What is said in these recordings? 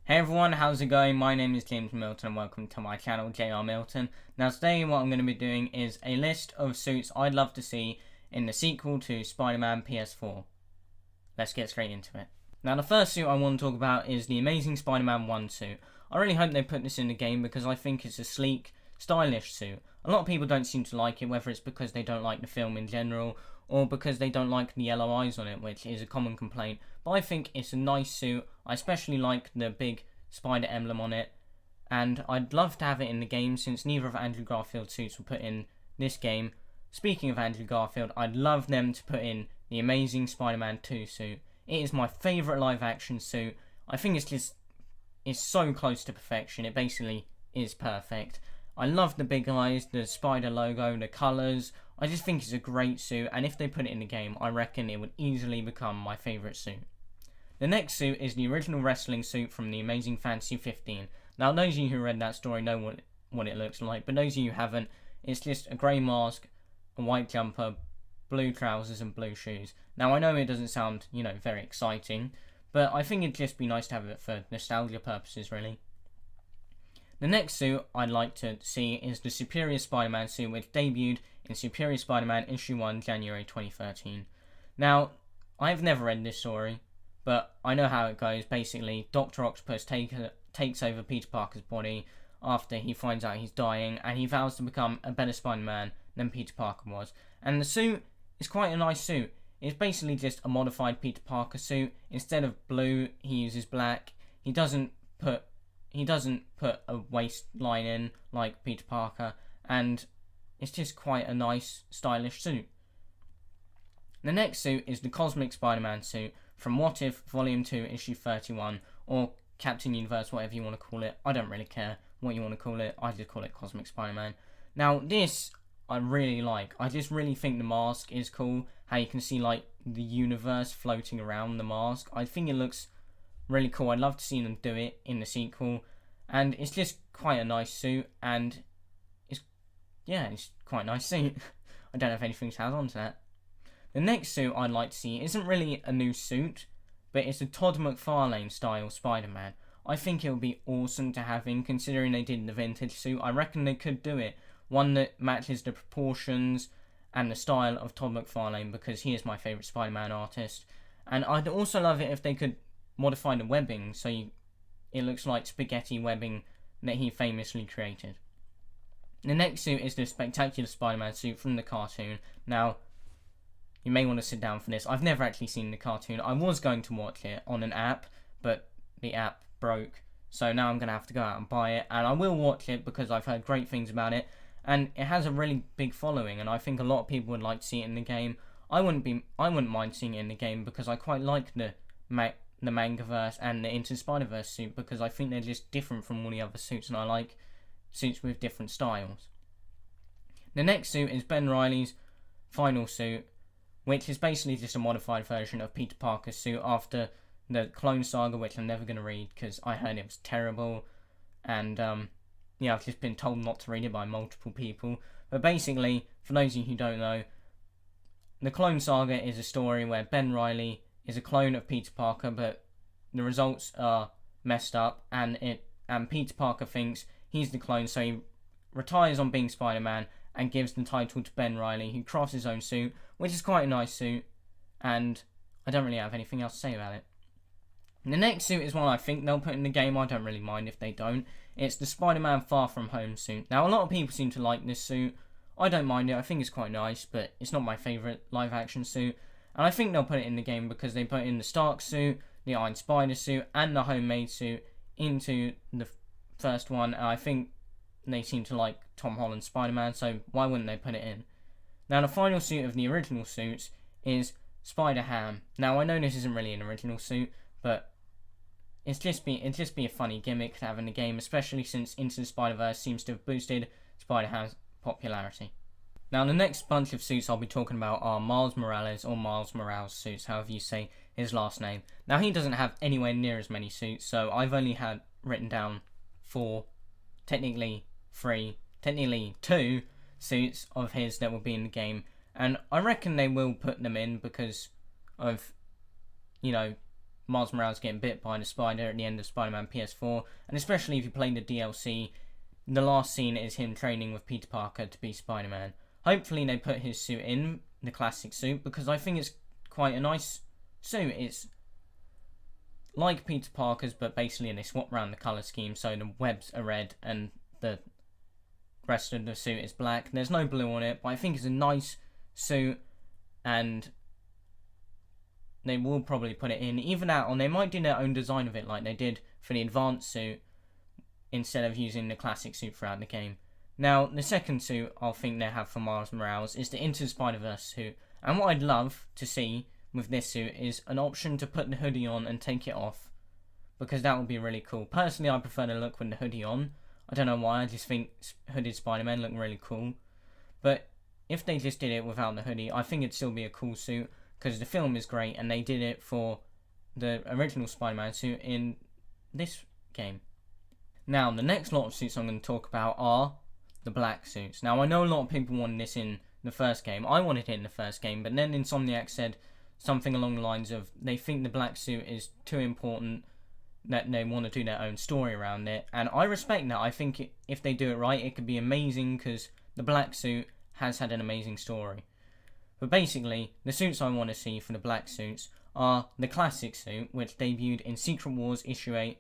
Hey everyone, how's it going? My name is J.R.Milton and welcome to my channel, J.R.Milton. Now today what I'm going to be doing is a list of suits I'd love to see in the sequel to Spider-Man PS4. Let's get straight into it. Now the first suit I want to talk about is the Amazing Spider-Man 1 suit. I really hope they put this in the game because I think it's a sleek, stylish suit. A lot of people don't seem to like it, whether it's because they don't like the film in general or because they don't like the yellow eyes on it, which is a common complaint. But I think it's a nice suit. I especially like the big spider emblem on it, and I'd love to have it in the game since neither of Andrew Garfield's suits were put in this game. Speaking of Andrew Garfield, I'd love them to put in the Amazing Spider-Man 2 suit. It is my favourite live action suit. I think it's so close to perfection. It basically is perfect. I love the big eyes, the spider logo, the colours. I just think it's a great suit, and if they put it in the game, I reckon it would easily become my favourite suit. The next suit is the original wrestling suit from the Amazing Fantasy 15. Now, those of you who read that story know what it looks like, but those of you who haven't, it's just a grey mask, a white jumper, blue trousers, and blue shoes. Now, I know it doesn't sound, very exciting, but I think it'd just be nice to have it for nostalgia purposes, really. The next suit I'd like to see is the Superior Spider-Man suit, which debuted in Superior Spider-Man issue 1, January 2013. Now, I've never read this story, but I know how it goes. Basically, Dr. Octopus takes over Peter Parker's body after he finds out he's dying, and he vows to become a better Spider-Man than Peter Parker was. And the suit is quite a nice suit. It's basically just a modified Peter Parker suit. Instead of blue, he uses black. He doesn't put a waistline in like Peter Parker, and it's just quite a nice, stylish suit. The next suit is the Cosmic Spider-Man suit from What If Volume 2, Issue 31, or Captain Universe, whatever you want to call it. I don't really care what you want to call it. I just call it Cosmic Spider-Man. Now, this I really like. I just really think the mask is cool. How you can see, the universe floating around the mask. I think it looks really cool. I'd love to see them do it in the sequel. And it's just quite a nice suit. And it's quite a nice suit. I don't know if anything to add on to that. The next suit I'd like to see isn't really a new suit, but it's a Todd McFarlane style Spider-Man. I think it would be awesome to have in, considering they did the vintage suit. I reckon they could do it. One that matches the proportions and the style of Todd McFarlane, because he is my favourite Spider-Man artist. And I'd also love it if they could modify the webbing so it looks like spaghetti webbing that he famously created. The next suit is the Spectacular Spider-Man suit from the cartoon. Now, you may want to sit down for this. I've never actually seen the cartoon. I was going to watch it on an app, but the app broke. So now I'm going to have to go out and buy it. And I will watch it because I've heard great things about it. And it has a really big following, and I think a lot of people would like to see it in the game. I wouldn't mind seeing it in the game because I quite like the Mangaverse and the Into Spider-Verse suit, because I think they're just different from all the other suits, and I like suits with different styles. The next suit is Ben Reilly's final suit, which is basically just a modified version of Peter Parker's suit after the Clone Saga, which I'm never going to read because I heard it was terrible, and I've just been told not to read it by multiple people. But basically, for those of you who don't know, the Clone Saga is a story where Ben Reilly is a clone of Peter Parker, but the results are messed up, and Peter Parker thinks he's the clone, so he retires on being Spider-Man and gives the title to Ben Reilly, who crafts his own suit, which is quite a nice suit, and I don't really have anything else to say about it. The next suit is one I think they'll put in the game. I don't really mind if they don't. It's the Spider-Man Far From Home suit. Now, a lot of people seem to like this suit. I don't mind it. I think it's quite nice, but it's not my favourite live-action suit. And I think they'll put it in the game because they put in the Stark suit, the Iron Spider suit, and the Homemade suit into the first one. And I think they seem to like Tom Holland's Spider-Man, so why wouldn't they put it in? Now, the final suit of the original suits is Spider-Ham. Now, I know this isn't really an original suit, but it'd just be a funny gimmick to have in the game, especially since Into the Spider-Verse seems to have boosted Spider-Ham's popularity. Now, the next bunch of suits I'll be talking about are Miles Morales, or Miles Morales suits, however you say his last name. Now, he doesn't have anywhere near as many suits, so I've only had written down 4, technically 3, technically 2 suits of his that will be in the game, and I reckon they will put them in because of, Miles Morales getting bit by the spider at the end of Spider-Man PS4, and especially if you play the DLC, the last scene is him training with Peter Parker to be Spider-Man. Hopefully they put his suit in, the classic suit, because I think it's quite a nice suit. It's like Peter Parker's, but basically they swap around the colour scheme, so the webs are red and the rest of the suit is black. There's no blue on it, but I think it's a nice suit, and they will probably put it in. Either that, or they might do their own design of it like they did for the advanced suit, instead of using the classic suit throughout the game. Now, the second suit I think they have for Miles Morales is the Into the Spider-Verse suit, and what I'd love to see with this suit is an option to put the hoodie on and take it off, because that would be really cool. Personally, I prefer the look with the hoodie on. I don't know why, I just think hooded Spider-Man look really cool. But if they just did it without the hoodie, I think it'd still be a cool suit, because the film is great, and they did it for the original Spider-Man suit in this game. Now, the next lot of suits I'm going to talk about are the black suits. Now, I know a lot of people wanted this in the first game. I wanted it in the first game, but then Insomniac said something along the lines of they think the black suit is too important, that they want to do their own story around it. And I respect that. I think if they do it right, it could be amazing, because the black suit has had an amazing story. But basically, the suits I want to see for the black suits are the classic suit, which debuted in Secret Wars issue 8,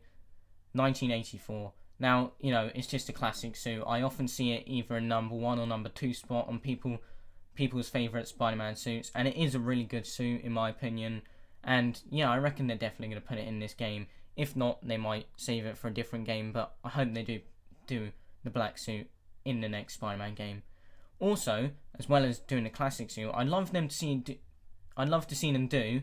1984. Now, you know, it's just a classic suit. I often see it either in number 1 or number 2 spot on people's favourite Spider-Man suits, and it is a really good suit in my opinion. And yeah, I reckon they're definitely going to put it in this game. If not, they might save it for a different game, but I hope they do the black suit in the next Spider-Man game. Also, as well as doing the classic suit, I'd love to see them do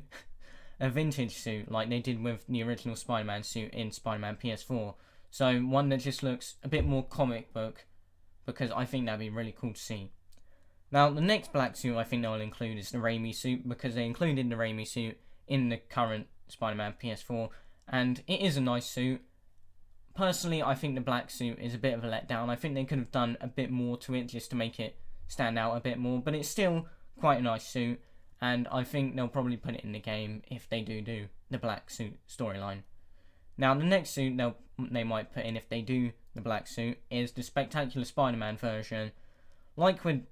a vintage suit like they did with the original Spider-Man suit in Spider-Man PS4. So one that just looks a bit more comic book, because I think that'd be really cool to see. Now, the next black suit I think they'll include is the Raimi suit, because they included the Raimi suit in the current Spider-Man PS4, and it is a nice suit. Personally, I think the black suit is a bit of a letdown. I think they could have done a bit more to it just to make it stand out a bit more, but it's still quite a nice suit, and I think they'll probably put it in the game if they do the black suit storyline. Now, the next suit they might put in if they do the black suit is the Spectacular Spider-Man version. Like with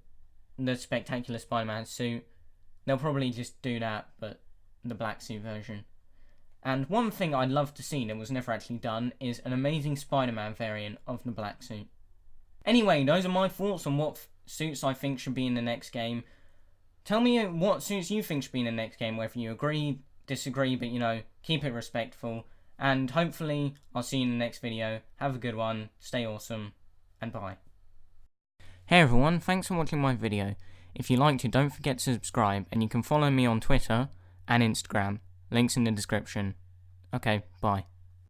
the Spectacular Spider-Man suit, they'll probably just do that, but the black suit version. And one thing I'd love to see that was never actually done is an Amazing Spider-Man variant of the black suit. Anyway, those are my thoughts on what suits I think should be in the next game. Tell me what suits you think should be in the next game, whether you agree, disagree, but you know, keep it respectful. And hopefully, I'll see you in the next video. Have a good one, stay awesome, and bye. Hey everyone, thanks for watching my video. If you liked it, don't forget to subscribe, and you can follow me on Twitter and Instagram. Links in the description. Okay, bye.